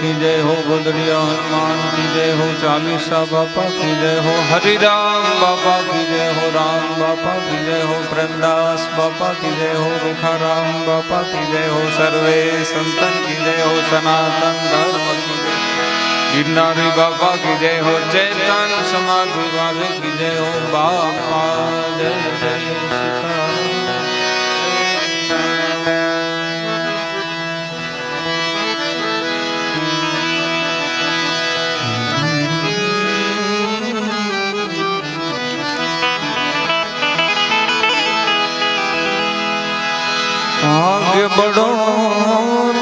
की जय हो, गोदड़िया हनुमान की जय हो, चालीसा बापा की जय हो, हरिराम बापा की जय हो, राम बापा की जय हो, प्रेमदास बापा की जय हो, रेखाराम बापा की जय हो, सर्वे संतन की जय हो, सनातन धर्म की जय, गिरनारी बाबा की जय हो, चैतन समाधि वाले की जय हो, बापा जय जय सीताराम। आगे बढ़ो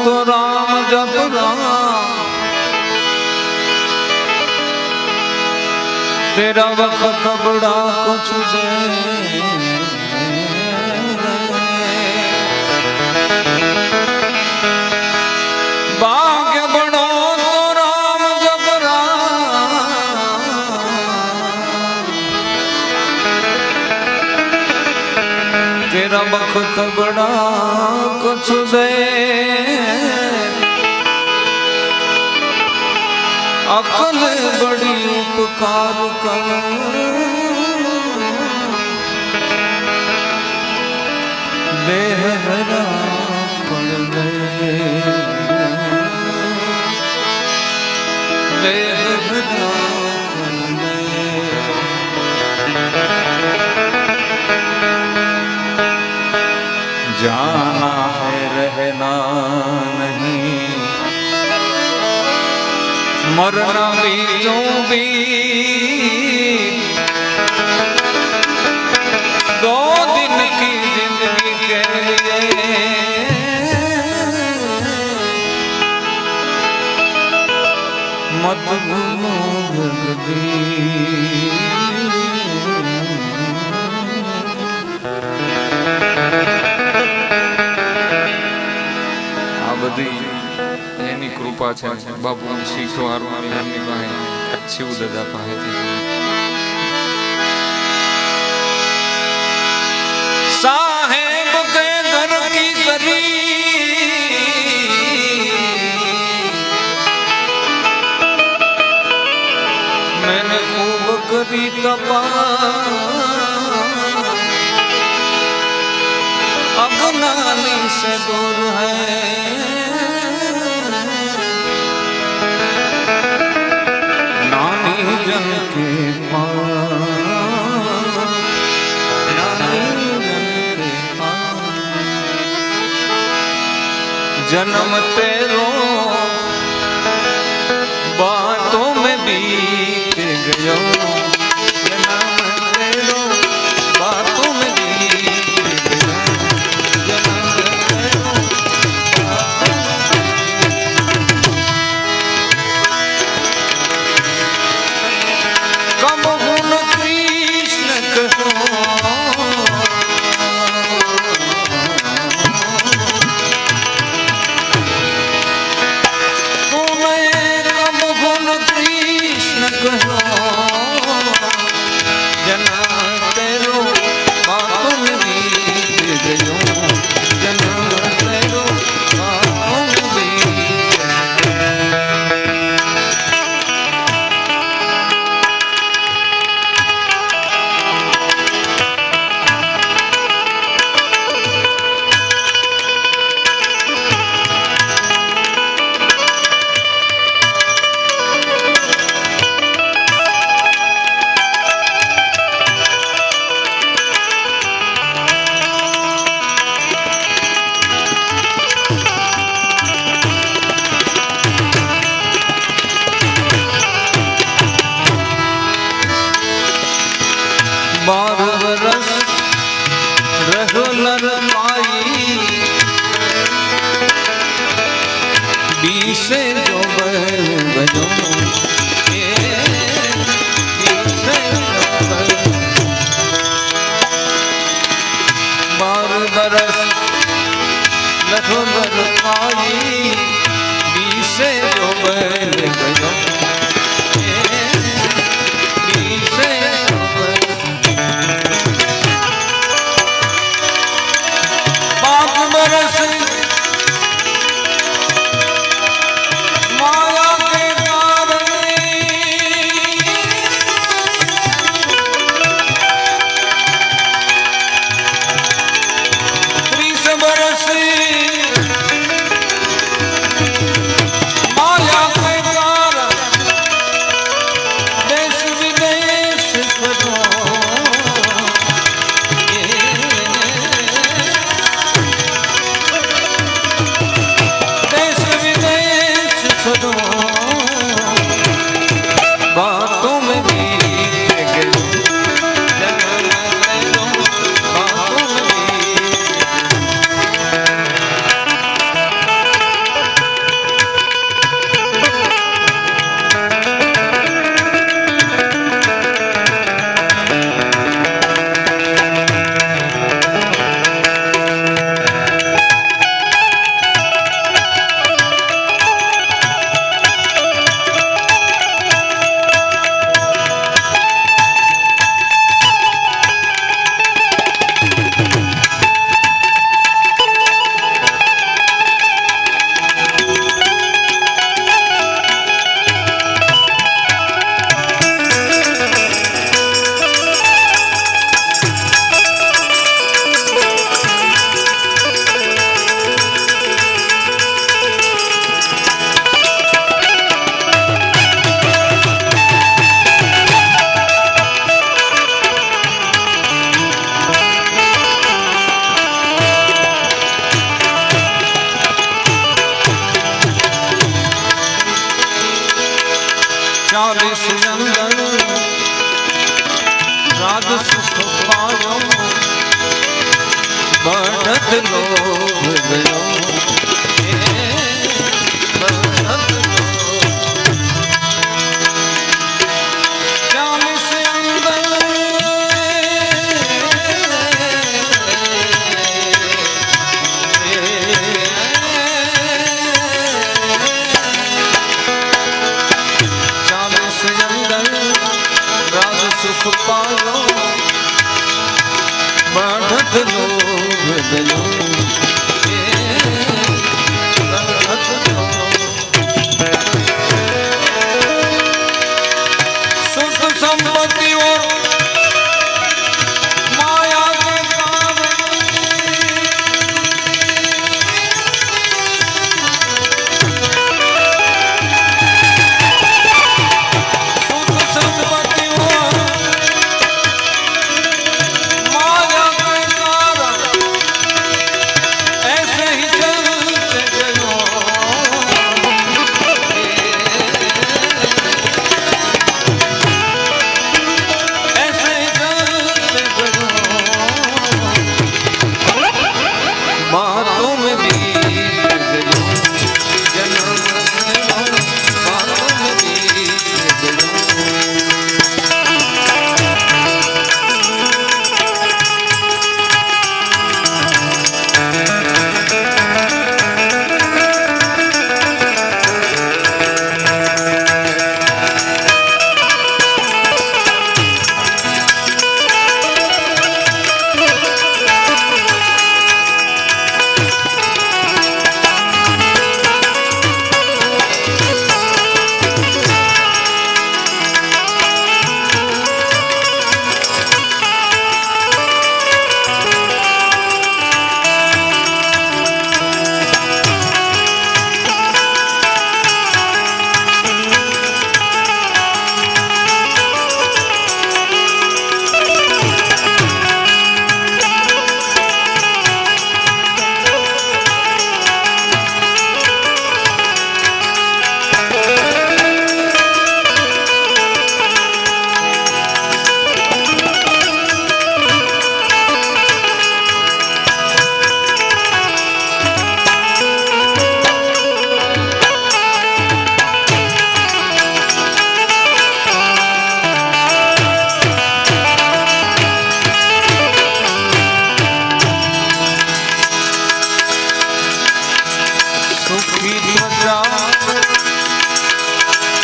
तो राम जप राम, तेरा वक्त बड़ा कुछ दे, भाग्य बढ़ो तो राम जप राम, तेरा वक्त बड़ा कुछ दे, अकल बड़ी उपकार कर, देह हरा पड़ गए, देह हरा पड़ गए, जाना है रहना नहीं, मरना भी जो भी, दो दिन की जिंदगी के लिए मत भूलो जगदीश। आ बधी એની કૃપા છે, બાપુ શીખો હારવાની એમની પાસે શિવ દાદા પાસેથી સાહેબ કે ઘર કી કરી मैंने खूब करी तपा, अगनानी से दूर है, जन के जन्म तेरो बातों में बीत गयो, जन्म तेरो बातों में बीत गयो, जन्म तेरो बातों में कब गुण कृष्ण कहो, नर माई बीसे जो बजो बार बरस लखो नर माई बीसे जो बजो माया 40 अंदर राज सुख पायो बढ़त लोभ गयो सुख पायो बढ़त लोभ गयो सुख संपत्ति और माया के कारण सुख संपत्ति और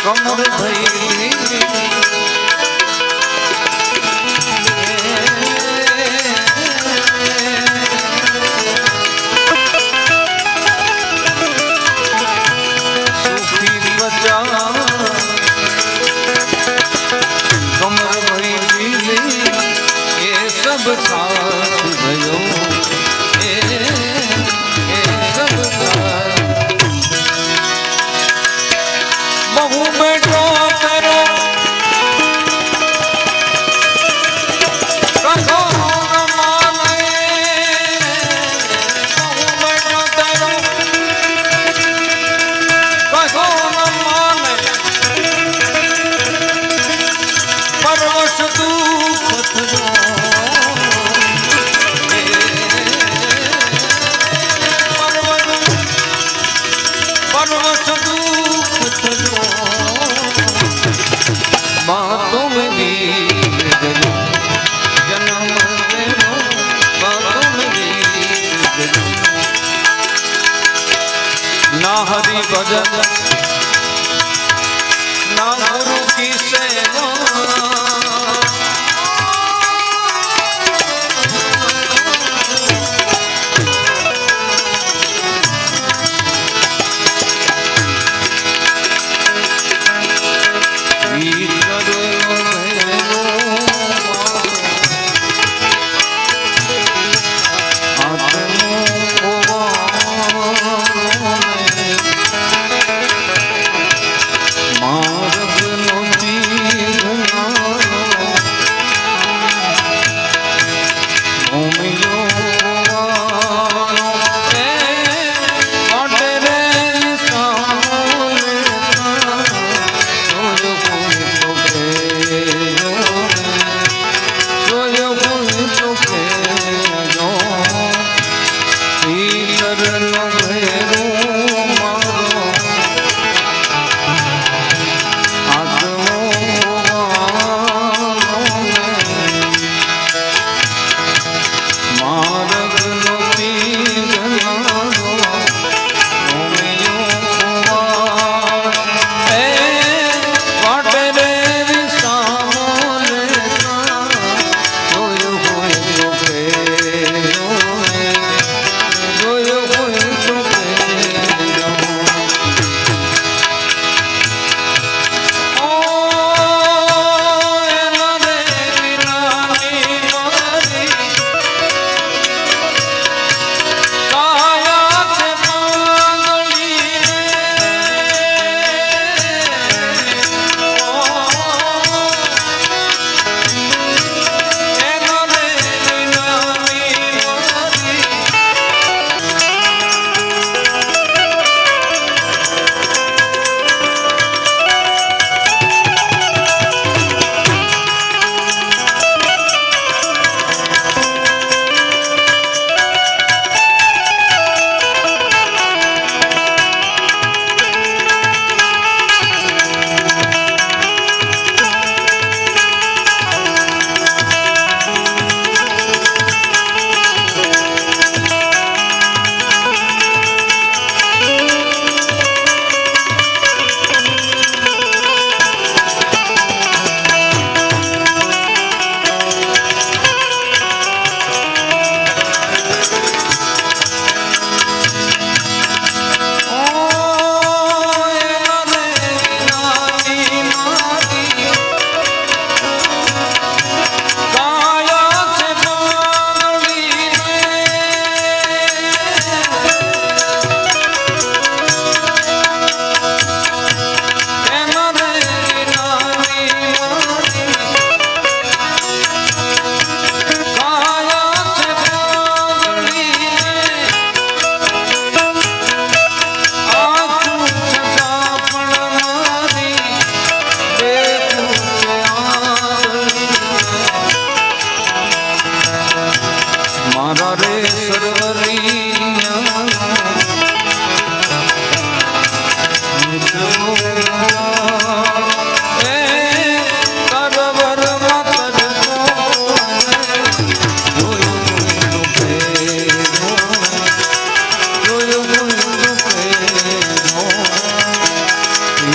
कमर भई सुखी बचा कमर भई ये सब साथ भयो बहु बेटो करो कहो न माने बहु बेटो करो कहो न माने परवश दुख थो परवश दुख थो बातों में वीर गयो जन्म लेनो बातों में वीर गयो ना हरि भजन ना गुरु की सेवा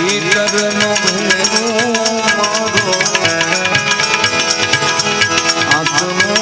ભીતરનો ભેરું મારો આત્મો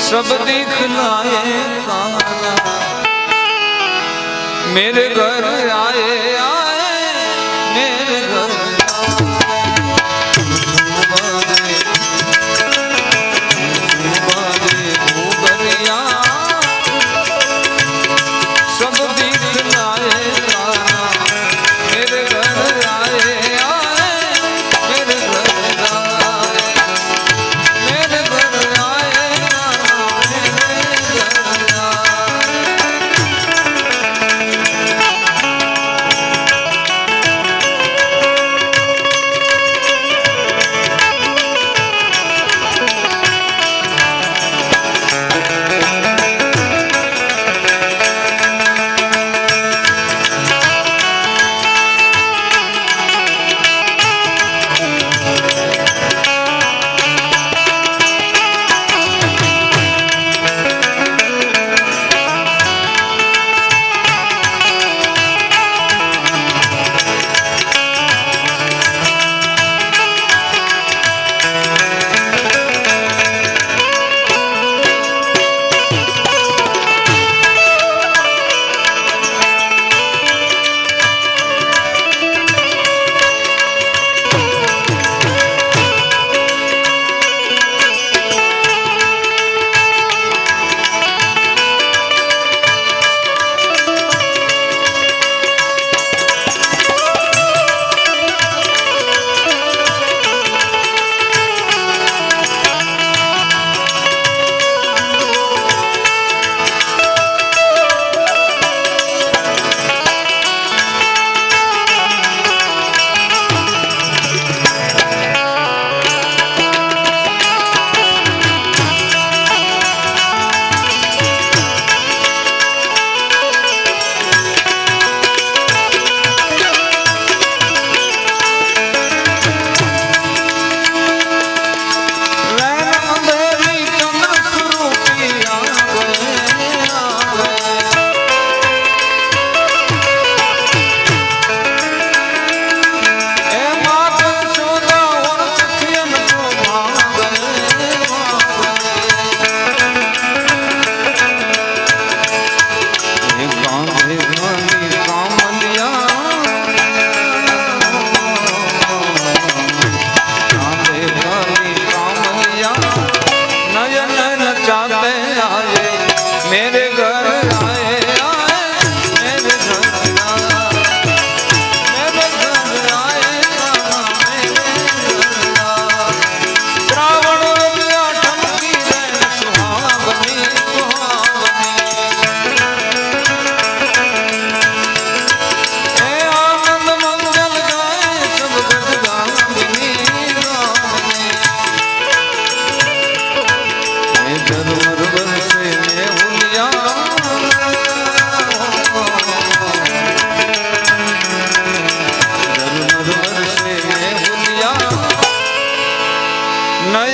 सब दिखलाए काना मेरे घर आए आए मेरे घर सब दिखलाए काना मेरे घर आए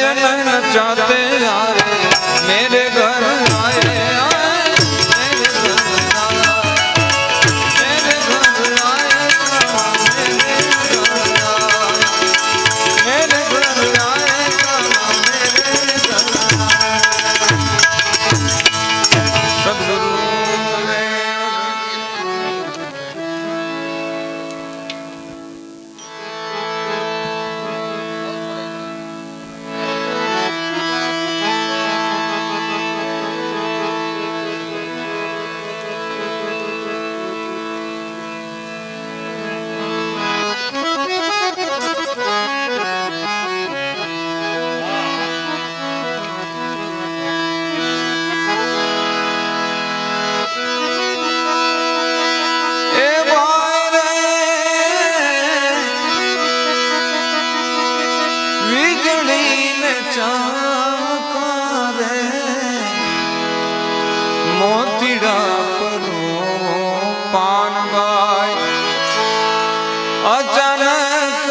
मेरे नैन चाहते आए मेरे घर आए મોતીડા પરો પાન ગાય અચાનક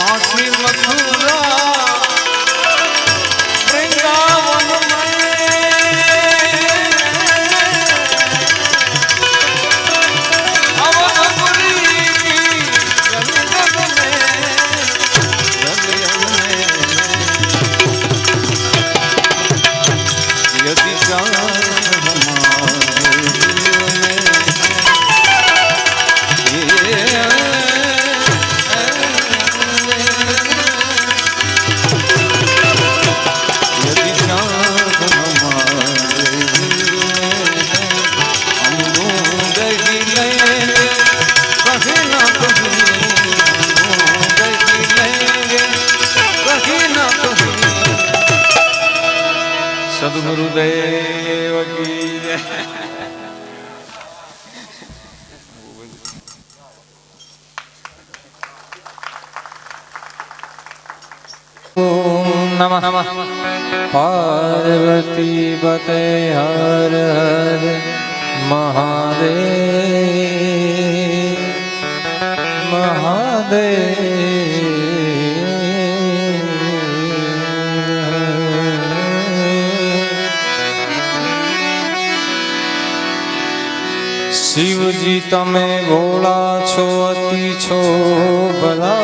काशी मथुरा वृंदावन यदि सद्गुरुदेव की जय। ओम नमः पार्वती पते हर हर महादेव महादेव। शिवजी तमे भोला छो अति छो भला।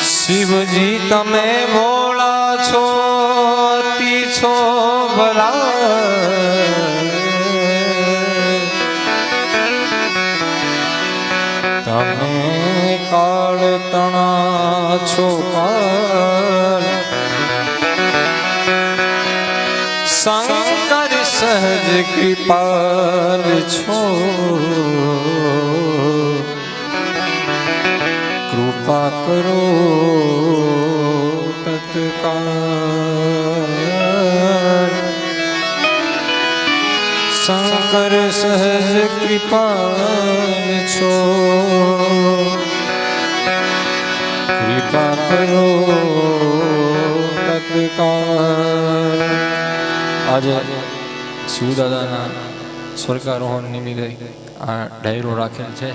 शिवजी तमे भोला छो अति छो भला। तमे काल तना छो काल। शंकर सहज कृपाल छो। कृपा करो तत्काल। शंकर सहज कृपाल छो। कृपा करो तत्काल। आज શિવદાદાના સ્વર્ગારોહણ નિમિત્તે આ ડાયરો રાખેલ છે.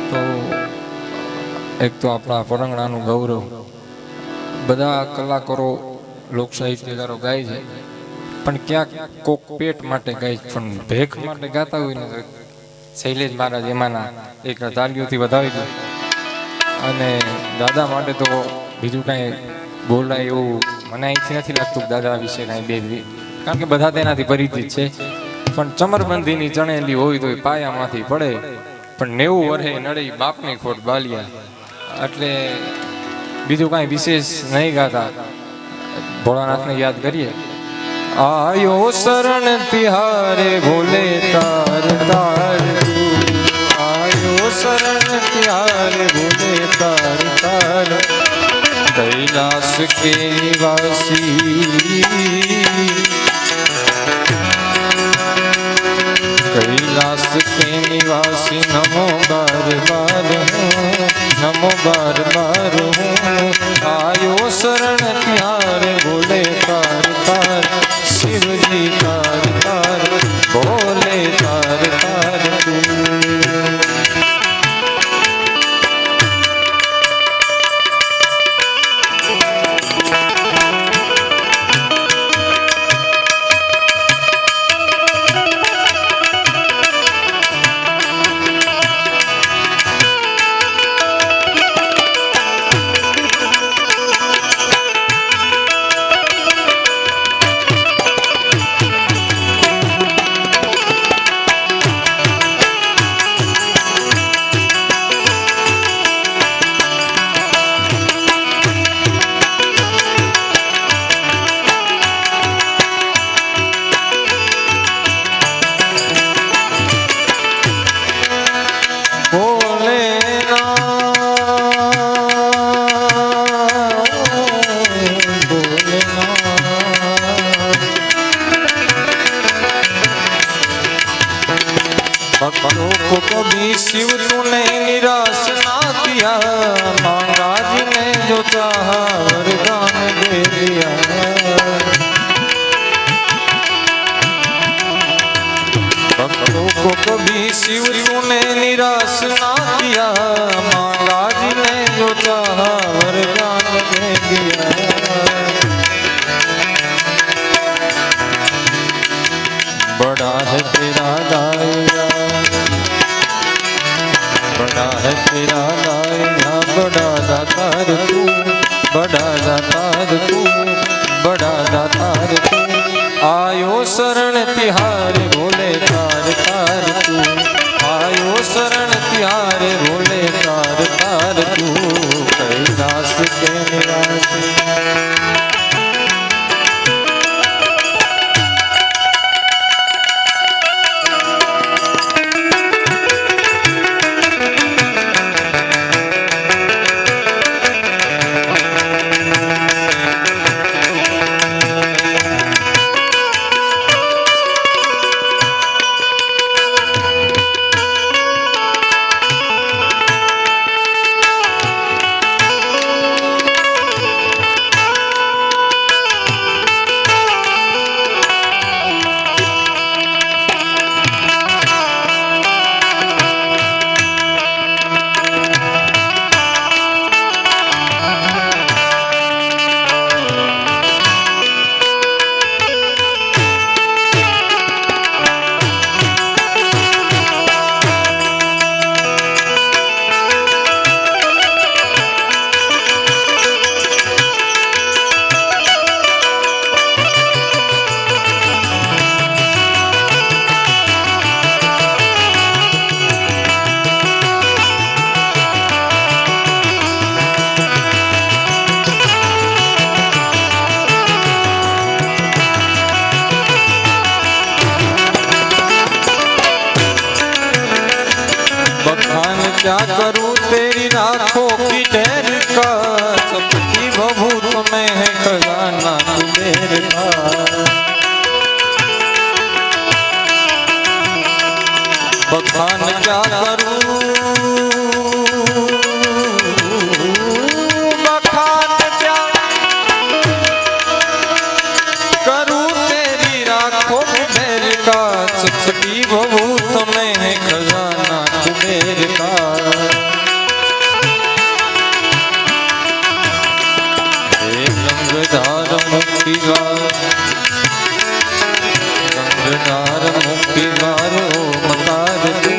તો એક તો આપણા પરંગણાનું ગૌરવ બધા કલાકારો લોક સાહિત્યકારો ગાય છે, પણ ક્યાંક કોક પેટ માટે ગાય છે, પણ ભેખ માટે ગાતા હોય ને શૈલેષ મહારાજ એમાંના એક તાલીઓથી વધાવી દે. અને દાદા માટે તો બીજું કાંઈ બોલાય એવું મને અહીંથી નથી લાગતું. દાદા વિશે કાંઈ બે કારણ કે બધા તેનાથી પરિચિત છે, પણ ચમરબંધીની ચણેલી હોય તો પાયામાંથી પડે, પણ 90 વર્ષે નડે બાપની ખોટ બાલિયા. એટલે બીજું કાંઈ વિશેષ નહીં ગાતા, ભોળાનાથને યાદ કરીએ. આયો શરણ તિહારે ભોલે તાર તાર, આયો શરણ તિહારે ભોલે તાર તાર. कैलाश के निवासी, कैलाश के निवासी नमो बार बार, नमो बार बार हूँ. आयो शरण त्यारे बोले तार तार, शिव जी तार तार बोले तार तार तू. भक्तों को कभी शिव तूने निराश ना किया, महाराज ने जो चाहा वरदान दे दिया. भक्तों को कभी शिव तूने निराश ना किया, मांगा जिने जो चाहा वरदान दे दिया। बड़ा है तेरा दाया, बड़ा है तेरा दाया, बड़ा दातार तू, बड़ा दातार तू, बड़ा दातार तू। आयो शरण तिहारे भोले तार तार तू, आयो शरण तिहारे भोले तार तार तू। कैलाश के निवासी क्या करूं तेरी राखों की ढेर का, सबकी भभूत में है खजाना कुबेर का। बखान क्या करूं, बखान क्या करूं तेरी राखों की ढेर का, सबकी भभूत में है खजाना कुबेर का। गंगधार मुक्तिगार, गंगधार मुक्तिगार, ओमकार तू,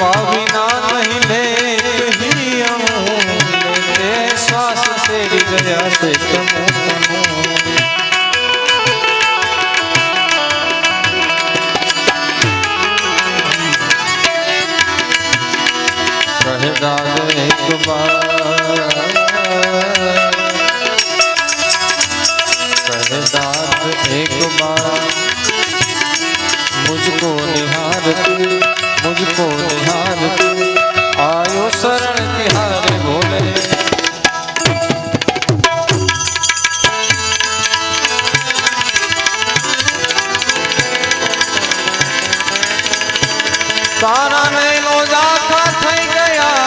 पाविना नहीं ले लेते श्वास से गया से तमो रहेगा एक बार रहेगा एक बार मुझको निहार मुझको निहार आयो शरण तिहारे भोले तारा नैनो जाखा થઈ ગયા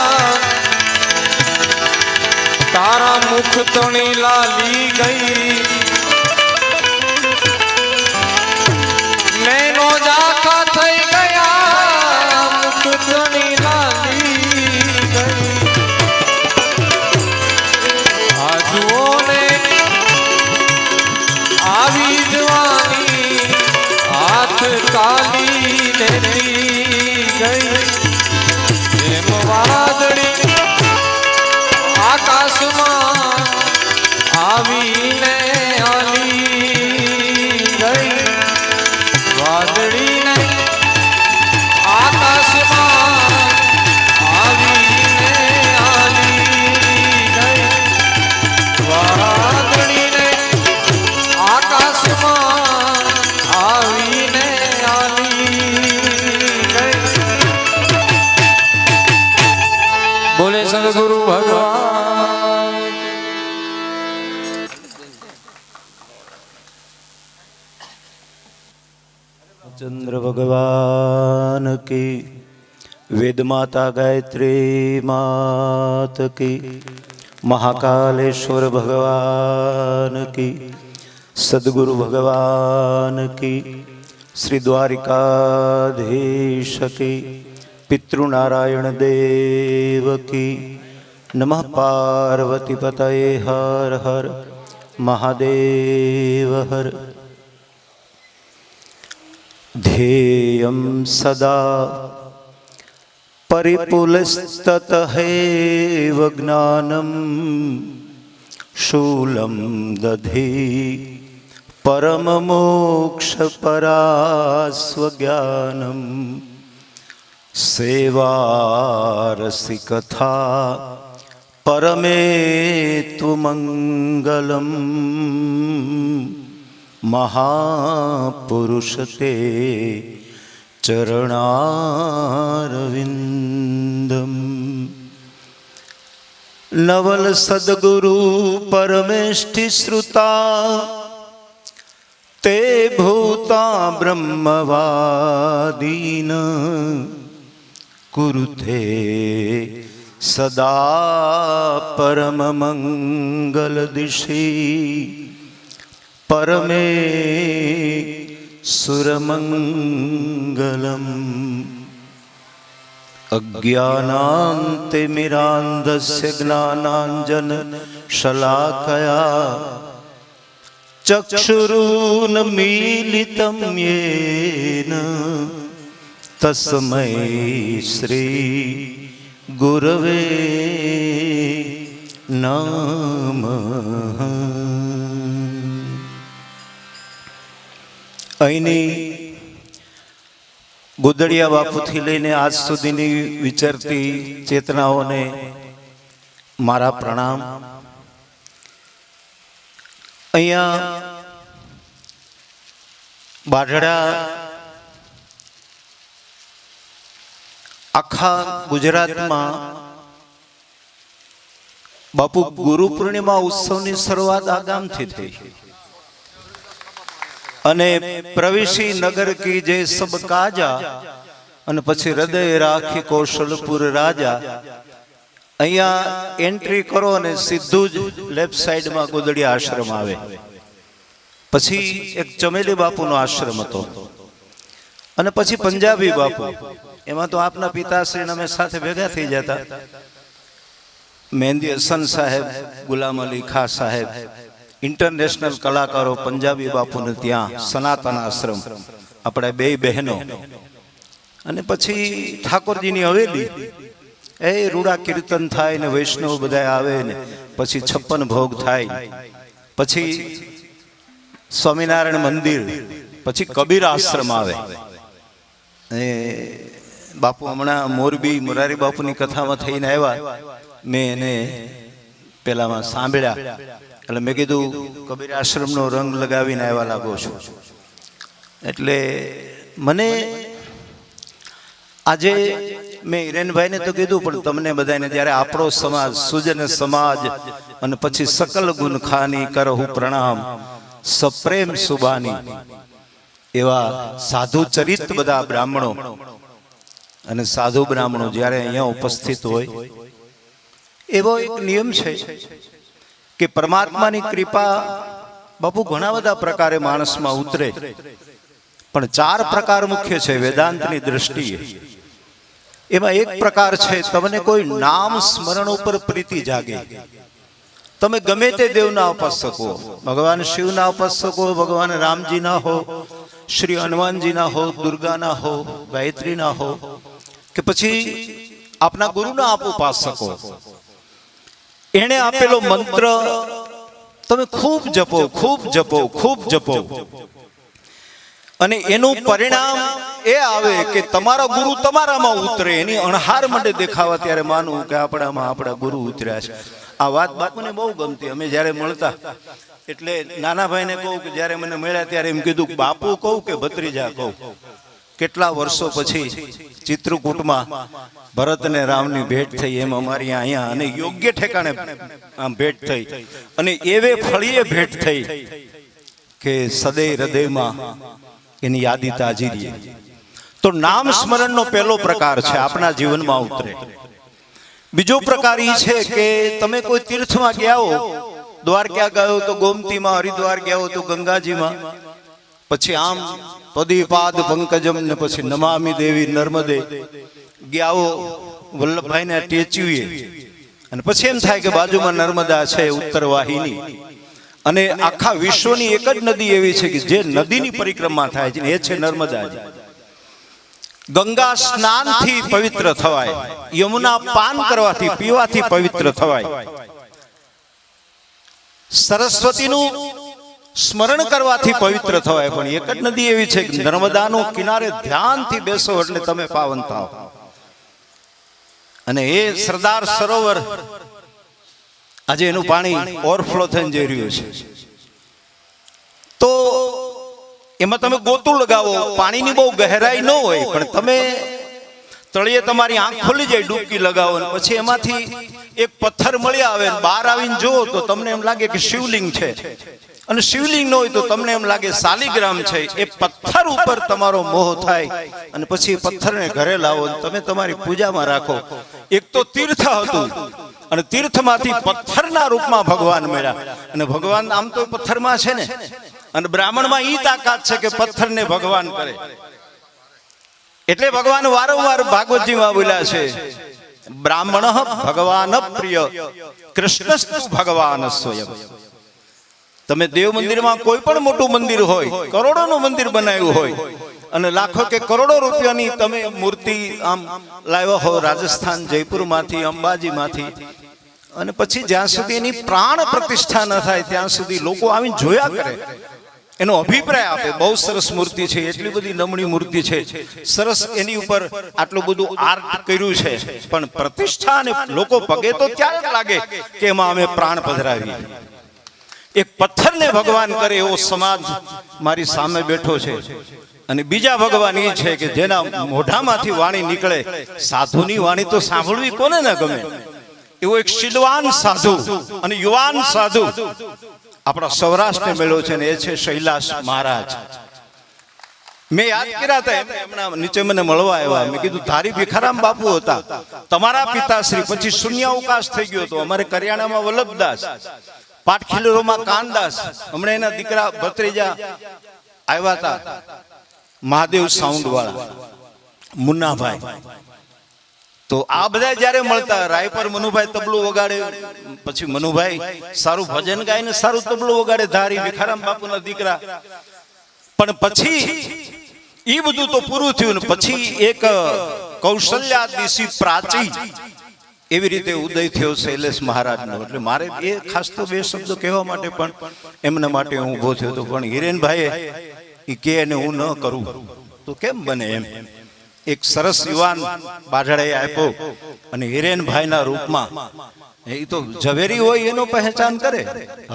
તારા મુખ તણી લાલી ગઈ નૈનો જાખા થઈ ગયા મુખ તણી લાલી ગઈ આજુઓ ને આવી જવાની હાથ કાલી લેતી ગઈ વાદળી આકાશમાં આવીને આલી ગઈ વાદળીને આકાશમાં આવીને આલી ગઈ વાદળીને આકાશમાં આવીને बोले सदगुरु भगवान चंद्र भगवान की वेद माता गायत्री मात की महाकालेश्वर भगवान की सदगुरु भगवान की श्री द्वारिकाधीश की पितृनारायण देव की नमः पार्वती पतये हर हर महादेव हर ध्येयं सदा परिपुलस्ततहेव ज्ञानं शूलं दधि परममोक्षपरास्वज्ञानम् सेवारसिकथा परमेत्वमङ्गलं महापुरुषते चरणारविन्दम् नवल सद्गुरु परमेष्टि श्रुता ते भूता ब्रह्मवादीन कुरुते सदा परम मंगल दिशि परमे सुरमंगलम् अज्ञानान्तिमिरान्धस्य ज्ञानाञ्जन शलाकया चक्षुरुन्मीलितं येन तस्मै श्री गुरवे नमः। અહીંની ગોદડિયા બાપુથી લઈને આજ સુધીની વિચરતી ચેતનાઓને મારા પ્રણામ। અહીંયા બાઢડા આખા ગુજરાતમાં બાપુ ગુરુ પૂર્ણિમા ઉત્સવની શરૂઆત આ ગામથી થઈ અને પ્રવેશી નગર કી જે સબ કાજા અને પછી હૃદય રાખી કૌશલપુર રાજા। અહીંયા એન્ટ્રી કરો અને સીધું જ લેફ્ટ સાઈડમાં ગોદડિયા આશ્રમ આવે। પછી એક ચમેલી બાપુનો આશ્રમ હતો અને પછી પંજાબી બાપુ। એમાં તો આપના પિતાશ્રી અમે સાથે ભેગા થઈ જતા। મહેંદી હસન સાહેબ, ગુલામ અલી ખા સાહેબ, इंटरनेशनल कलाकारों पंजाबी बापू ने त्या सनातन आश्रम अपने बे बहनों અને પછી ઠાકોરજીની હવેલી એ રૂડા કીર્તન થાય ને વૈષ્ણવ બધા આવે ને પછી 56 ભોગ થાય, પછી સ્વામિનારાયણ મંદિર, પછી કબીર આશ્રમ આવે. એ બાપુ હમણાં મોરબી મોરારી બાપુની કથામાં થઈને આવ્યા, મેં એને પેલામાં સાંભળ્યા એટલે મેં કીધું કબીર આશ્રમનો રંગ લગાવીને આવ્યા લાગો છો. એટલે મને આજે મેં હિરેનભાઈને તો કીધું, પણ તમને બધાને જ્યારે આપણો સમાજ સુજન સમાજ અને પછી સકલ ગુણ ખાની કરહુ પ્રણામ સપ્રેમ સુબાની એવા સાધુ ચરિત બધા બ્રાહ્મણો અને સાધુ બ્રાહ્મણો જ્યારે અહીંયા ઉપસ્થિત હોય, એવો એક નિયમ છે કે પરમાત્માની કૃપા બાપુ ઘણા બધા પ્રકારે માણસમાં ઉતરે, પણ 4 પ્રકાર મુખ્ય છે વેદાંતની દ્રષ્ટિએ. એમાં એક પ્રકાર છે તમને કોઈ નામ સ્મરણ ઉપર પ્રીતિ જાગે. તમે ગમે તે દેવના ઉપાસક હો, ભગવાન શિવના ઉપાસક હો, ભગવાન રામજીના હો, શ્રી હનુમાનજીના હો, દુર્ગાના હો, ગાયત્રીના હો, કે પછી આપના ગુરુના આપ ઉપાસક હો, એણે આપેલો મંત્ર તમે ખૂબ જપો, ખૂબ જપો, ખૂબ જપો, અને એનું પરિણામ એ આવે કે તમારા ગુરુ તમારામાં ઉતરે. એની અણહાર માટે દેખાવા ત્યારે માનવું કે આપણામાં આપણા ગુરુ ઉતર્યા છે. આ વાત બાપુને બહુ ગમતી. અમે જ્યારે મળતા એટલે નાના ભાઈને કહું કે જ્યારે મને મળ્યા ત્યારે એમ કીધું બાપુ કહું કે ભત્રીજા કહું. કેટલા વર્ષો પછી ચિત્રકૂટમાં ભરત અને રામની ભેટ થઈ, એમ અમારી અહીંયા અને યોગ્ય ઠેકાણે આમ ભેટ થઈ, અને એવે ફળીએ ભેટ થઈ કે સદૈવ હૃદયમાં એની યાદી તાજી રહે. તો નામ સ્મરણનો પહેલો પ્રકાર છે આપણા જીવનમાં ઉતરે. બીજો પ્રકાર એ છે કે તમે કોઈ તીર્થમાં ગયા હો, દ્વારકા ગયો તો ગોમતીમાં, હરિદ્વાર ગયા હો તો ગંગાજીમાં, પછી આમ પદીપાદ પંકજમ ને પછી નમામિ દેવી નર્મદે ગયા હો વલ્લભભાઈને ટેચ્યુએ, અને પછી એમ થાય કે બાજુમાં નર્મદા છે ઉત્તર વાહિની, અને આખા વિશ્વની એક જ નદી એવી છે કે જે નદીની પરિક્રમા થાય છે એ છે નર્મદાજી. ગંગા સ્નાનથી પવિત્ર થવાય, યમુના પાન કરવાથી પીવાથી પવિત્ર થવાય, સરસ્વતીનું સ્મરણ કરવાથી પવિત્ર થવાય, પણ એક જ નદી એવી છે કે નર્મદાનો કિનારે ધ્યાનથી બેસો એટલે તમે પાવન થાઓ. અને એ સરદાર સરોવર આજે એનું પાણી ઓવરફ્લો થઈને જઈ રહ્યું છે. તો એમાં તમે ગોતું લગાવો, પાણીની બહુ ગહેરાઈ ન હોય, પણ તમે તળિયે તમારી આંખ ખોલી જાય, ડૂબકી લગાવો, અને પછી એમાંથી એક પથ્થર મળી આવે, બહાર આવીને જુઓ તો તમને એમ લાગે કે શિવલિંગ છે, અને શિવલિંગ ન હોય તો તમને એમ લાગે શાલિગ્રામ છે. એ પથ્થર ઉપર તમારો મોહ થાય, અને પછી પથ્થરને ઘરે લાવો, તમે તમારી પૂજામાં રાખો. એક તો તીર્થ હતું, અને તીર્થમાંથી પથ્થરના રૂપમાં ભગવાન મળ્યા, અને ભગવાન આમ તો પથ્થરમાં છે ને, અને બ્રાહ્મણમાં ઈ તાકાત છે કે પથ્થરને ભગવાન કરે. એટલે ભગવાન વારંવાર ભાગવતજીમાં બોલ્યા છે, બ્રાહ્મણ ભગવાન પ્રિય કૃષ્ણસ્તુ ભગવાન સ્વયં. તમે દેવ મંદિરમાં કોઈ પણ મોટું મંદિર હોય, કરોડોનું મંદિર બનાવ્યું હોય, અને લાખો કે કરોડો રૂપિયાની તમે મૂર્તિ આમ લાવ્યા હો રાજસ્થાન જયપુરમાંથી, અંબાજીમાંથી, અને પછી જ્યાં સુધી એની પ્રાણ પ્રતિષ્ઠા ન થાય ત્યાં સુધી લોકો આવીને જોયા કરે, એનો અભિપ્રાય આપે. બહુ સરસ મૂર્તિ છે, એટલી બધી નમણી મૂર્તિ છે, સરસ એની ઉપર આટલું બધું આર્ટ કર્યું છે, પણ પ્રતિષ્ઠા અને લોકો પગે તો ત્યારે લાગે કે એમાં અમે પ્રાણ પધરાવીએ. એક પથ્થરને ભગવાન કરે એવો સમાજ મારી સામે બેઠો છે. અને બીજા ભગવાન એ છે કે જેના મોઢામાંથી વાણી નીકળે, સાધુની વાણી તો સાંભળવી કોને ન ગમે, એવો એક શીલવાન સાધુ અને યુવાન સાધુ આપણા સૌરાષ્ટ્રને મળ્યો છે, ને એ છે શૈલાશ મહારાજ. મેં યાદ કર્યા હતા, એમના નીચે મને મળવા આવ્યા. મેં કીધું ધારી ભીખારામ બાપુ હતા તમારા પિતાશ્રી, પછી શૂન્યાવકાશ થઈ ગયો હતો. અમારે કરિયાણામાં વલ્લભદાસ, પાટખીલરોમાં કાનદાસ, હમણાં એના દીકરા ભત્રીજા આવ્યા હતા, મહાદેવ સાઉન્ડ વાળા મુન્નાભાઈ. તો આ બધા જયારે મળતા, રાયપર મનુભાઈ તબલું વગાડે, પછી મનુભાઈ સારું ભજન ગાય ને સારું તબલું વગાડે, ધારી ભીખારામ બાપુના દીકરા. પણ પછી એ બધું તો પૂરું થયું ને પછી એક કૌશલ્યા દિશી પ્રાચી એવી રીતે ઉદય થયો શૈલેષ મહારાજનો. એટલે મારે એ ખાસ તો બે શબ્દો કહેવા માટે પણ એમના માટે હું ઊભો થયો હતો. પણ હિરેનભાઈએ એ કે એને હું ન કરું તો કેમ બને એમ એક સરસ યુવાન બાઢડાએ આપ્યો અને હિરેનભાઈના રૂપમાં એ તો ઝવેરી હોય એનો પહેચાન કરે.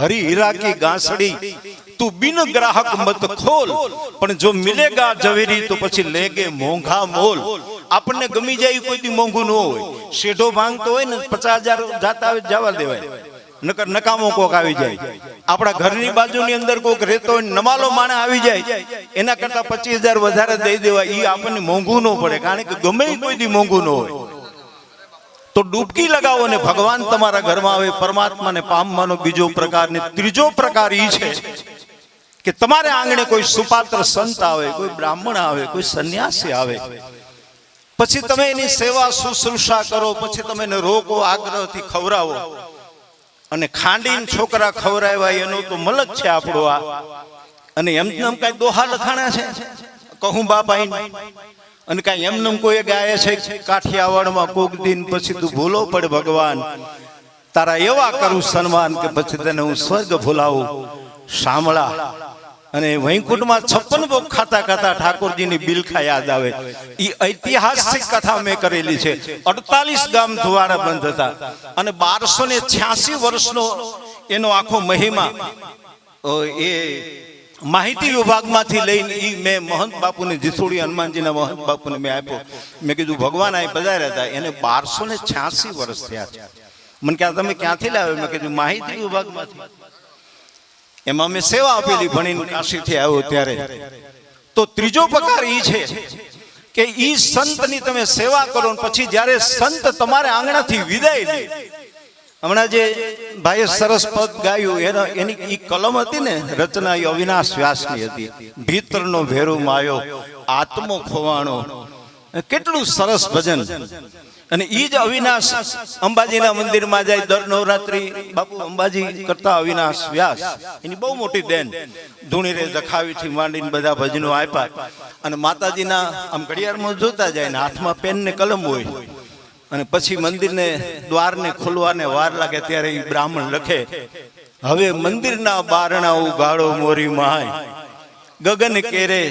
હરી હીરા કી ગાંસડી તું બિન ગ્રાહક મત ખોલ, પણ જો મિલેગા ઝવેરી તો પછી લેગે મોંઘા મોલ. આપણને ગમી જાય કોઈ દી મોંઘું ન હોય. શેઢો ભાંગતો હોય ને 50,000 જાતા હોય જવા દેવાય, નકર નકામો કોક આવી જાય. આપણા ઘરની બાજુની અંદર કોક રહેતો હોય નમાલો માણે આવી જાય એના કરતા 25,000 વધારે દઈ દેવાય. એ આપણને મોંઘું ન પડે, કારણ કે ગમે કોઈ દી મોંઘું ન હોય. તો ડૂબકી લગાવો ને ભગવાન તમારા ઘરમાં આવે. પરમાત્માને પામવાનો બીજો પ્રકાર ને ત્રીજો પ્રકાર ઈ છે કે તમારે આંગણે કોઈ સુપાત્ર સંત આવે, કોઈ બ્રાહ્મણ આવે, કોઈ સંન્યાસી આવે, પછી તમે એની સેવા શુશ્રૂષા કરો, પછી તમે એને રોકો, આગ્રહથી ખવડાવો. અને ખાંડીને છોકરા ખવડાવ્યા એનો તો મલક છે આપણો આ. અને એમ કઈ દોહા લખાણા છે કહું બાપા અને કઈ એમને કોઈ ગાય છે કાઠિયાવાડમાં કોક દિન પછી તું ભૂલો પડે ભગવાન તારા એવા કરું સન્માન કે પછી તને હું સ્વર્ગ ભૂલાવું. શામળા અને વૈકુંઠમાં 56 ભોગ ખાતા ખાતા ઠાકોરજીની બિલખા યાદ આવે. એ ઐતિહાસિક કથા મેં કરેલી છે. 48 ગામ ધુવાડા બંધ હતા અને 1286 વર્ષનો એનો આખો મહિમા એ માહિતી વિભાગમાંથી લઈને ઈ મેં મહંત બાપુને જીસોડી હનુમાનજીના મહંત બાપુને મેં આપ્યો. મેં કીધું ભગવાન અહીં પધાર્યા હતા, એને 1286 વર્ષ થયા છે. મને ક્યાં તમે ક્યાંથી લાવ્યો? મેં કીધું માહિતી વિભાગમાંથી. એમાં મેં સેવા આપેલી ભણીને કાશીથી આવ્યો ત્યારે. તો ત્રીજો પ્રકાર ઈ છે કે ઈ સંતની તમે સેવા કરો ને પછી જ્યારે સંત તમારે આંગણાથી વિદાય લે. હમણાં જે ભાઈએ સરસ પદ ગાયું એની ઈ કલમ હતી ને રચના એ અવિનાશ વ્યાસની હતી. ભીતરનો ભેરો માયો આત્મો ખોવાણો, કેટલું સરસ ભજન. અને ઈ જ અવિનાશ અંબાજીના મંદિરમાં જાય દર નવરાત્રી બાપુ અંબાજી કરતા અવિનાશ વ્યાસ એની બહુ મોટી દેન. ધૂણી રે દખાવીથી માંડીને બધા ભજનો આપ્યા. અને માતાજીના આમ ઘડિયાળમાં જોતા જાય ને હાથમાં પેન ને કલમ હોય. અને પછી મંદિરને દ્વારને ખોલવાને વાર લાગે ત્યારે એ બ્રાહ્મણ લખે, હવે મંદિરના બારણા ઉગાડો મોરી માય, ગગન કેરે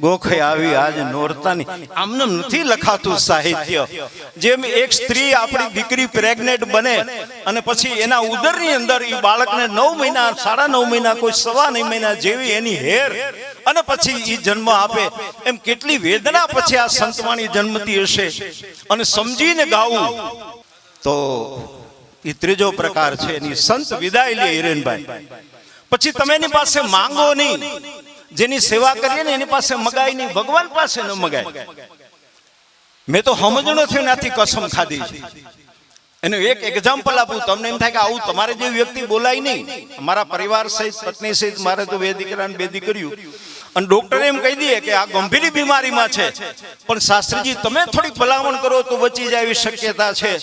ગોખે આવી આજ નોરતાની. આમને નથી લખાતું સાહિત્ય. જેમ એક સ્ત્રી આપણી દીકરી પ્રેગ્નેન્ટ બને અને પછી એના ઉદરની અંદર એ બાળકને 9 મહિના 9.5 મહિના કોઈ 9.25 મહિના જેવી એની હેર અને પછી એ જન્મ આપે, એમ કેટલી વેદના પછી આ સંતવાણી જન્મતી હશે. અને સમજીને ગાવું તો એ ત્રીજો પ્રકાર છે. એની સંત વિદાય લે હિરેનભાઈ. પછી તમે એની પાસે માંગો નહીં. જેની સેવા કરીએ ને એની પાસે મગાય નહીં, ભગવાન પાસે ન મગાય. મેં તો સમજણો થયો નાથી કસમ ખાધી છે. એનું એક એક્ઝામ્પલ આપું તમને એમ થાય કે આવું તમારે જે વ્યક્તિ બોલાય નહીં. અમારા પરિવાર સહિત પત્ની સહિત મારે તો 2 દીકરા ને 2 દીકરીઓ. અને ડોક્ટરે એમ કહી દે કે આ ગંભીર બીમારીમાં છે, પણ શાસ્ત્રીજી તમે થોડીક ભલામણ કરો તો બચી જાય એવી શક્યતા છે.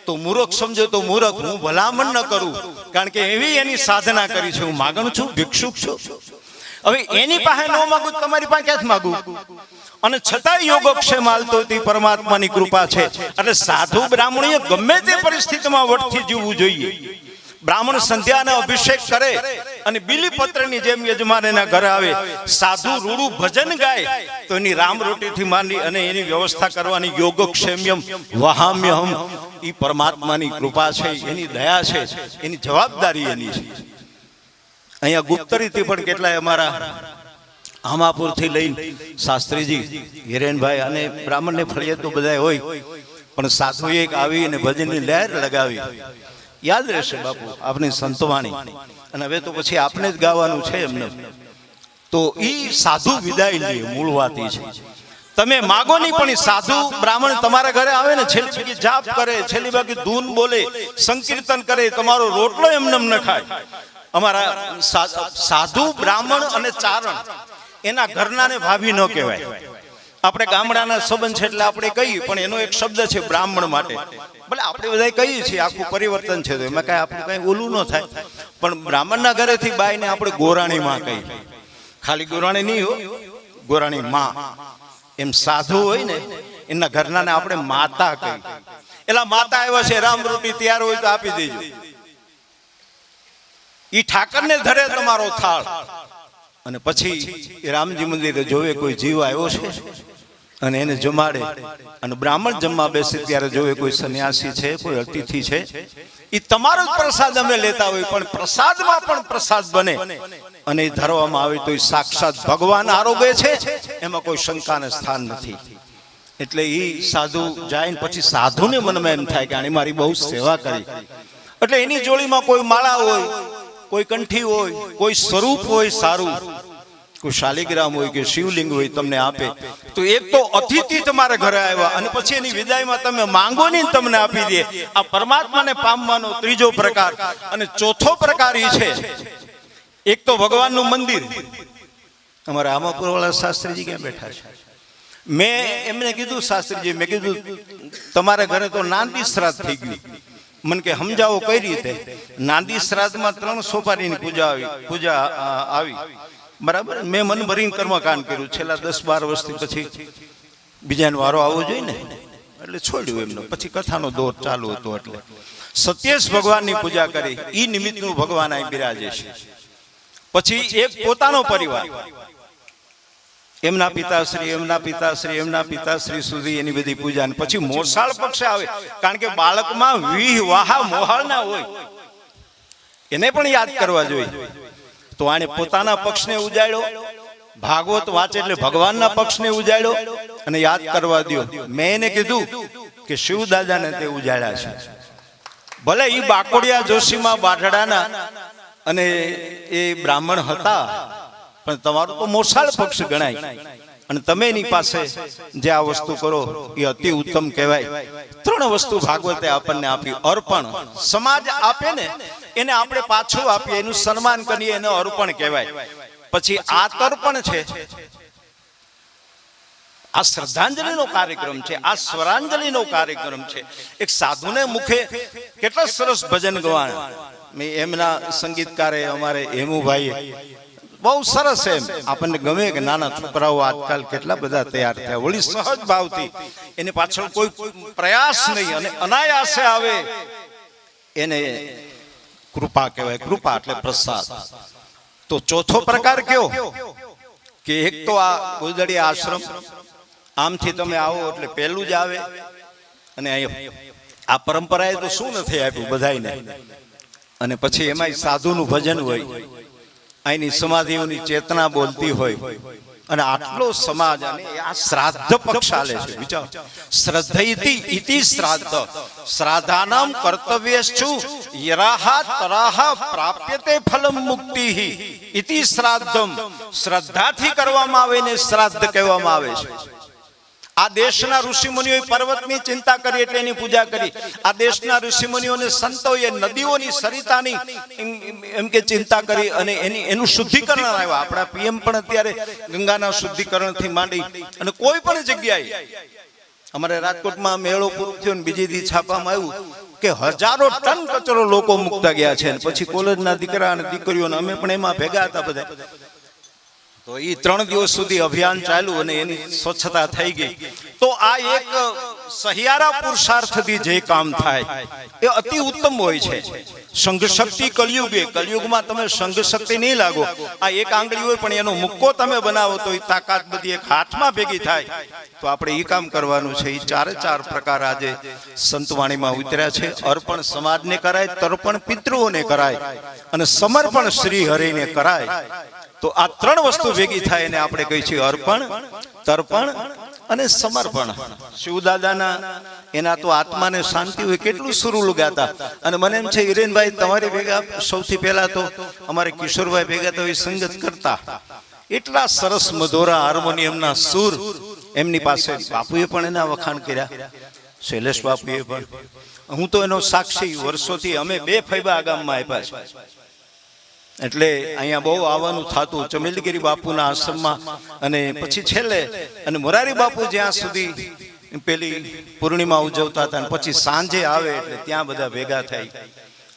તો મૂર્ખ સમજો તો મૂર્ખ, હું ભલામણ ન કરું, કારણ કે એવી એની સાધના કરી છે. હું માગણ છું, ભિક્ષુક છું. હવે એની પાસે ન માગું તમારી પાસે ક્યાંથી માગું? અને છતાં યોગક્ષેમ હાલતો હતી પરમાત્માની કૃપા છે. એટલે સાધુ બ્રાહ્મણીએ ગમે તે પરિસ્થિતિમાં વટથી જીવવું જોઈએ. બ્રાહ્મણ સંધ્યાનો અભિષેક કરે અને બીલીપત્રની જેમ યજમાન એના ઘરે આવે, સાધુ રૂડું ભજન ગાય તો એની રામ રોટીથી માંડી અને એની વ્યવસ્થા કરવાની યોગક્ષેમ્યમ વહામ્યહમ. એ પરમાત્માની કૃપા છે, એની દયા છે, એની જવાબદારી એની છે. અહીંયા ગુપ્તરીથી પણ કેટલાય અમારા હામાપુરથી લઈને શાસ્ત્રીજી હિરેનભાઈ અને બ્રાહ્મણને ફળિયે તો બધા હોય, પણ સાધુએ એક આવી અને ભજનની લહેર લગાવી. યાદ રહેશે બાપુ આપની સંતવાણી. અને હવે તો પછી આપણે જ ગાવાનું છે એમને. તો ઈ સાધુ વિદાય લે, મૂળ વાત ઈ છે. તમે માગો નહીં પણ સાધુ બ્રાહ્મણ તમારા ઘરે આવે ને છેલ્લી જાપ કરે, છેલ્લી બાકી ધૂન બોલે, સંકીર્તન કરે, તમારો રોટલો એમને ન ખાય. અમારા સાધુ બ્રાહ્મણ અને ચારણ એના ઘરનાને ભાભી ન કહેવાય. આપણે ગામડાના સંબંધ છે એટલે આપણે કહીએ, પણ એનો એક શબ્દ છે બ્રાહ્મણ માટે. ભલે આપણે બધા કહીએ છીએ આખું પરિવર્તન છે, તો એમાં કઈ આપણું કઈ ઓલું ન થાય. પણ બ્રાહ્મણના ઘરેથી બાઈને આપણે ગોરાણીમાં કહીએ. ખાલી ગોરાણી નહીં હો, ગોરાણી માં, એમ સાધુ હોય ને એના ઘરનાને આપણે માતા કહી. એલા માતા આવ્યા છે, રામ રોટી તૈયાર હોય તો આપી દેજો. ઈ ઠાકરને ધરે તમારો થાળ. અને પછી રામજી મંદિરે જોવે કોઈ જીવ આવ્યો છે અને એને જમાડે. અને બ્રાહ્મણ જમવા બેસે ત્યારે જોવે કોઈ સંન્યાસી છે, કોઈ અતિથિ છે, એ તમારો જ પ્રસાદ અમે લેતા હોય, પણ પ્રસાદમાં પણ પ્રસાદ બને અને એ ધરવામાં આવે તો એ સાક્ષાત ભગવાન આરોગે છે, એમાં કોઈ શંકાને સ્થાન નથી. એટલે એ સાધુ જાય ને પછી સાધુને મનમાં એમ થાય કે આની મારી બહુ સેવા કરી. એટલે એની જોડીમાં કોઈ માળા હોય, કોઈ કંઠી હોય, કોઈ સ્વરૂપ હોય સારું, કોઈ શાલિગ્રામ હોય કે શિવલિંગ હોય તમને આપે. તો એક તો અતિથિ તમારા ઘરે આવ્યા અને પછી એની વિદાયમાં તમે માંગો ને તમને આપી દે. આ પરમાત્માને પામવાનો ત્રીજો પ્રકાર. અને ચોથો પ્રકાર એ છે, એક તો ભગવાનનું મંદિર. અમારા આમાપુર વાળા શાસ્ત્રીજી ક્યાં બેઠા છે? મેં એમને કીધું, શાસ્ત્રીજી મેં કીધું તમારા ઘરે તો નાંદી શ્રાદ્ધ થઈ ગયું, મને કે સમજાવો કઈ રીતે? નાંદી શ્રાદ્ધમાં 3 સોપારીની પૂજા આવી, બરાબર. મેં મન ભરીને કર્મકાંડ કર્યું. છેલ્લા 10-12 વર્ષથી પછી બીજાનો વારો આવવો જોઈએ ને, એટલે છોડ્યું એમનો. પછી કથાનો દોર ચાલુ હતો, એટલે સત્યેશ ભગવાનની પૂજા કરી. ઈ નિમિત્તનું ભગવાન અહીં બિરાજે છે. પછી એક પોતાનો પરિવાર, એમના પિતાશ્રી સુધી એની બધી પૂજા. પછી મોસાળ પક્ષ આવે, કારણ કે બાળકમાં વિહ વાહા મોહાળ ના હોય, એને પણ યાદ કરવા જોઈએ. તો આને પોતાના પક્ષને ઉજાડ્યો, ભાગવત વાંચે એટલે ભગવાનના પક્ષને ઉજાડ્યો અને યાદ કરવા દો. મેં એને કીધું કે શિવદાદાને તે ઉજાડ્યા છે. ભલે ઈ બાકોડિયા જોશીમાં બાઢડાના અને એ બ્રાહ્મણ હતા, પણ તમારું તો મોસાળ પક્ષ ગણાય. અને તમે એની પાસે જે આ વસ્તુ કરો એ અતિ ઉત્તમ કહેવાય. 3 વસ્તુ ભાગવતે આપણને આપી. અર્પણ, સમાજ આપે ને એને આપણે પાછું આપીએ, એનું સન્માન કરીએ, એને અર્પણ કહેવાય. પછી આતર્પણ છે, આ શ્રદ્ધાંજલિનો કાર્યક્રમ છે, આ સ્વરાંજલિનો કાર્યક્રમ છે. એક સાધુને મુખે કેટલા સરસ ભજન ગવાણા. એમના સંગીતકારે અમારે હેમુભાઈ બહુ સરસ. એમ આપણને ગમે કે નાના છોકરાઓ આજકાલ કેટલા બધા તૈયાર થયા, વળી સહજ ભાવથી, એની પાછળ કોઈ પ્રયાસ નહીં અને અનાયાસે આવે, એને કૃપા કહેવાય. કૃપા એટલે પ્રસાદ. તો ચોથો પ્રકાર કયો કે એક તો આ ગોદડી આશ્રમ, આમથી તમે આવો એટલે પહેલું જ આવે. અને આ પરંપરાએ તો શું નથી આપ્યું બધાને. અને પછી એમાં સાધુનું ભજન હોય, અહીંની સમાધિઓની ચેતના બોલતી હોય. અને આટલો સમાજ, અને આ શ્રાદ્ધ પક્ષ આલે છે. વિચાર, શ્રદ્ધૈતિ ઇતિ શ્રાદ્ધ શ્રાદ્ધાનામ કર્તવ્યશ્ચુ યરાહા તરાહા પ્રાપ્યતે ફલમ મુક્તિઃ ઇતિ શ્રાદ્ધમ. શ્રદ્ધાથી કરવામાં આવે ને શ્રાદ્ધ કહેવામાં આવે છે. આ દેશના ઋષિમુનિઓએ પર્વતની ચિંતા કરી એટલે એની પૂજા કરી. આ દેશના ઋષિમુનિઓને સંતોએ નદીઓની સરિતાની એમ કે ચિંતા કરી અને એનું શુદ્ધિકરણ આવ્યા. આપણા પીએમ પણ અત્યારે ગંગાના શુદ્ધિકરણથી માંડી અને કોઈ પણ જગ્યાએ, અમારે રાજકોટમાં મેળો પૂરો થયો ને બીજી દી છાપામાં આવ્યું કે 1000 ટન કચરો લોકો મૂકતા ગયા છે. પછી કોલેજના દીકરા અને દીકરીઓને અમે પણ એમાં ભેગા હતા બધા. તો એ 3 દિવસ સુધી અભિયાન ચાલ્યું અને એની સ્વચ્છતા થઈ ગઈ. તો આ એક સહિયારા પુરુષાર્થથી જે કામ થાય એ અતિ ઉત્તમ હોય છે. સંઘ શક્તિ કલયુગે, કલયુગમાં તમે સંઘ શક્તિ નહીં લાગો. આ એક આંગળી હોય પણ એનો મુક્કો તમે બનાવો તો એ તાકાત બધી એક હાથમાં ભેગી થાય. તો આપણે એ કામ કરવાનું છે. એ 4 પ્રકાર આજે સંતવાણીમાં ઉતર્યા છે. અર્પણ સમાજને કરાય, તર્પણ પિતૃઓને કરાય અને સમર્પણ શ્રી હરિને કરાય. તો આ 3 વસ્તુ ભેગી થાય એને આપણે કહીએ છીએ અર્પણ, તર્પણ અને સમર્પણ. શિવદાદાના એના તો આત્માને શાંતિ હોય, કેટલું સુરું ગાતા. અને મને એમ છે હિરેનભાઈ તમારી ભેગા સૌથી પહેલા તો અમારે કિશોરભાઈ ભેગા તો એ સંગત કરતા. એટલા સરસ મધોરા હાર્મોનિયમના સુર એમની પાસે. બાપુએ પણ એના વખાણ કર્યા, શૈલેષ બાપુએ પણ. હું તો એનો સાક્ષી. વર્ષોથી અમે 2 ફૈબા ગામમાં આપ્યા છે, એટલે અહીંયા બહુ આવવાનું થતું ચમેલગીરી બાપુના આશ્રમમાં. અને પછી છેલ્લે અને મોરારી બાપુ જ્યાં સુધી પેલી પૂર્ણિમા ઉજવતા હતા, અને પછી સાંજે આવે એટલે ત્યાં બધા ભેગા થાય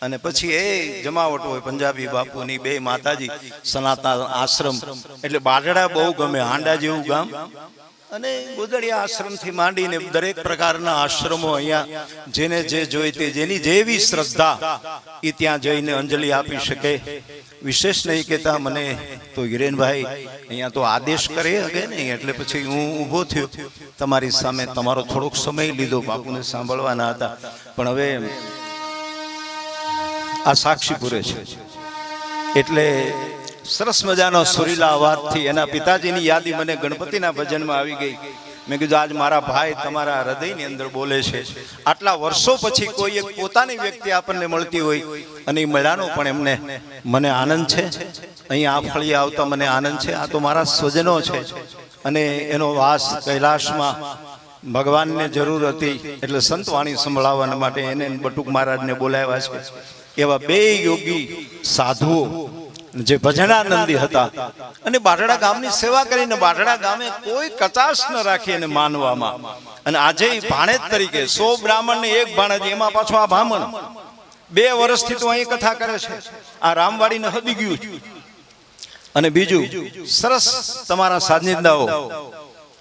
અને પછી એ જમાવટ હોય પંજાબી બાપુની, બે માતાજી, સનાતન આશ્રમ, એટલે બાઢડા બહુ ગમે, હાંડા જેવું ગામ. અને ગોદડિયા આશ્રમથી માંડીને દરેક પ્રકારના આશ્રમો અહીંયા જેને જે જોઈતી, જેની જેવી શ્રદ્ધા એ ત્યાં જઈને અંજલિ આપી શકે. વિશેષ નહીં કહેતા, મને તો હિરેનભાઈ અહીંયા તો આદેશ કરે હગે નહીં, એટલે પછી હું ઊભો થયો તમારી સામે. તમારો થોડોક સમય લીધો, બાપુને સાંભળવાના હતા, પણ હવે આ સાક્ષી પૂરે છે. એટલે સરસ મજાનો સુરીલા અવાજથી એના પિતાજીની યાદી મને ગણપતિના ભજનમાં આવી ગઈ. મેં કીધું આજ મારા ભાઈ તમારા હૃદયની અંદર બોલે છે. આટલા વર્ષો પછી કોઈ એક પોતાની વ્યક્તિ આપણને મળતી હોય અને એ મળ્યાનો પણ એમને મને આનંદ છે. અહીંયા આ ફળીએ આવતા મને આનંદ છે. આ તો મારા સ્વજનો છે અને એનો વાસ કૈલાસમાં ભગવાનને જરૂર હતી એટલે સંતવાણી સંભળાવવા માટે એને બટુક મહારાજને બોલાવ્યા છે. એવા બે યોગી સાધુઓ જે ભજનાનંદી હતા અને બાઢડા ગામની સેવા કરીને બાઢડા ગામે કોઈ કચાશ ન રાખી એને માનવામાં. અને આજે ભાણેજ તરીકે 100 બ્રાહ્મણ ને એક ભાણેજ, એમાં પાછો આ બ્રાહ્મણ 2 વર્ષથી તો અહીં કથા કરે છે. આ રામવાડીને હદી ગયું. અને બીજું સરસ તમારા સાજિંદાઓ,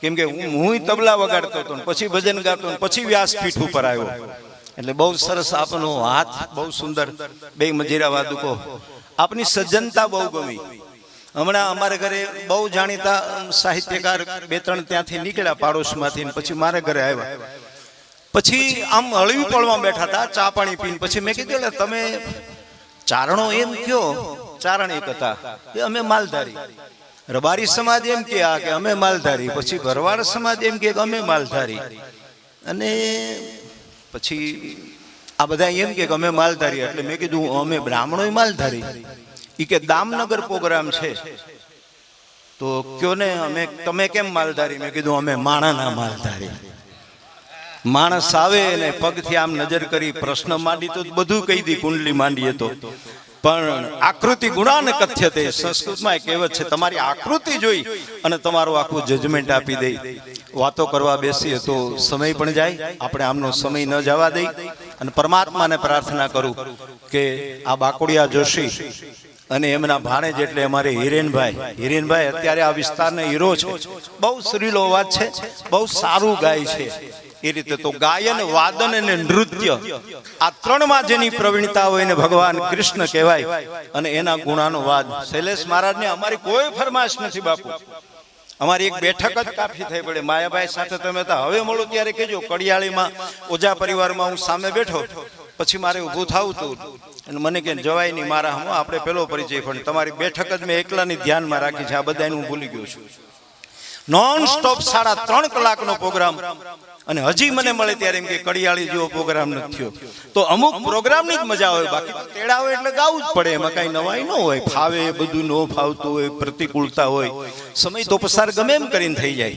કેમ કે હું તબલા વગાડતો હતો, પછી ભજન ગાતો, પછી વ્યાસપીઠ ઉપર આવ્યો. એટલે બહુ સરસ આપનો હાથ, બહુ સુંદર, બે મજીરા વાદુકો. આપની સજ્જનતા બહુ ગમી. હમણાં અમારે ઘરે બહુ જાણીતા સાહિત્યકાર 2-3 ત્યાંથી નીકળ્યા પાડોશમાંથી, પછી મારે ઘરે આવ્યા. પછી આમ હળવી પળમાં બેઠા હતા, ચા પાણી પીને. પછી મેં કીધું એટલે તમે ચારણો એમ કયો? ચારણ એક હતા, અમે માલધારી. રબારી સમાજ એમ કે અમે માલધારી. પછી ભરવાડ સમાજ એમ કે અમે માલધારી. અને પછી આ બધા એમ કે અમે માલધારી. એટલે મેં કીધું અમે બ્રાહ્મણો માલધારી? એ કે દામનગર પ્રોગ્રામ છે તો કયો ને, તમે કેમ માલધારી? મેં કીધું અમે માણાના માલધારી. માણસ આવે ને પગથી આમ નજર કરી પ્રશ્ન માંડી તો બધું કહી દી, કુંડલી માંડીએ તો. પણ આકૃતિ ગુણાન કથ્યતે, સંસ્કૃતમાં એક કહેવત છે, તમારી આકૃતિ જોઈ અને તમારું આખું જજમેન્ટ આપી દે. વાતો કરવા બેસીએ તો સમય પણ જાય, આપણે આમનો સમય ન જવા દઈ. અને પરમાત્માને પ્રાર્થના કરું કે આ બાકોડિયા જોશી અને એમના ભાણેજ એટલે અમારે હિરેનભાઈ અત્યારે આ વિસ્તારના હીરો છે. બહુ સુરીલો અવાજ છે, બહુ સારું ગાય છે. એ રીતે તો ગાયન, વાદન અને નૃત્ય, આ 3માં જેની પ્રવીણતા હોય એને ભગવાન કૃષ્ણ કહેવાય. અને એના ગુણાનો વાદ. શૈલેષ મહારાજને અમારી કોઈ ફરમાશ નથી બાપુ, અમારી એક બેઠક જ કાફી થઈ પડે. માયાભાઈ સાથે તમે હવે મળો ત્યારે કહેજો. કડિયાળીમાં ઓજા પરિવારમાં હું સામે બેઠો, પછી મારે ઊભું થવું હતું અને મને કે જવાય નહીં મારા, હું આપણે પેલો પરિચય, પણ તમારી બેઠક જ મેં એકલાની ધ્યાનમાં રાખી છે. આ બધાને હું ભૂલી ગયો છું. નોન સ્ટોપ 3.5 કલાકનો પ્રોગ્રામ. અને હજી મને મળે ત્યારે એમ કે કડિયાળી જેવો પ્રોગ્રામ નથી થયો. તો અમુક પ્રોગ્રામની જ મજા હોય, બાકી તેડા હોય એટલે ગાવું જ પડે. એમાં કઈ નવાઈ ન હોય. ફાવે બધું ન ફાવતું હોય, પ્રતિકૂળતા હોય, સમય તો પસાર ગમે એમ કરીને થઈ જાય.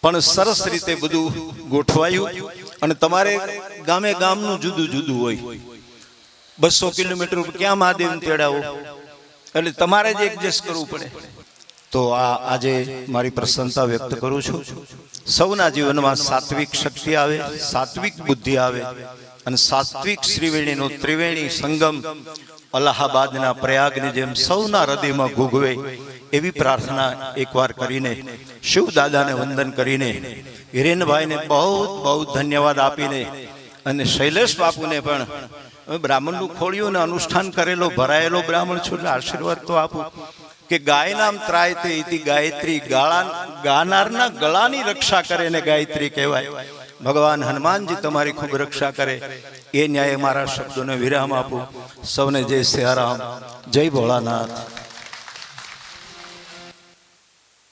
પણ સરસ રીતે બધું ગોઠવાયું. અને તમારે ગામે ગામનું જુદું જુદું હોય. 200 કિલોમીટર ક્યાં મહાદેવ તેડાવો, એટલે તમારે જ એડજસ્ટ કરવું પડે. તો આજે મારી પ્રસન્નતા વ્યક્ત કરું છું. સૌના જીવનમાં સાત્વિક શક્તિ આવે, સાત્વિક બુદ્ધિ આવે અને સાત્વિક શ્રીવેણીનો ત્રિવેણી સંગમ અલ્હાબાદના પ્રયાગની જેમ સૌના હૃદયમાં ગુગવે એવી પ્રાર્થના એકવાર કરીને, શિવ દાદાને વંદન કરીને, હિરેનભાઈને બહુ બહુ ધન્યવાદ આપીને, અને શૈલેષ બાપુને પણ બ્રાહ્મણનું ખોળ્યું ને અનુષ્ઠાન કરેલો ભરાયેલો બ્રાહ્મણ છું એટલે આશીર્વાદ તો આપું કે ગાયનામ ત્રાયતે ઇતિ ગાયત્રી, ગાનારના ગળાની રક્ષા કરે ને ગાયત્રી કહેવાય. ભગવાન હનુમાનજી તમારી ખૂબ રક્ષા કરે. એ ન્યાય મારા શબ્દોને વિરામ આપું. સૌને જય સિયારામ, જય ભોળાનાથ.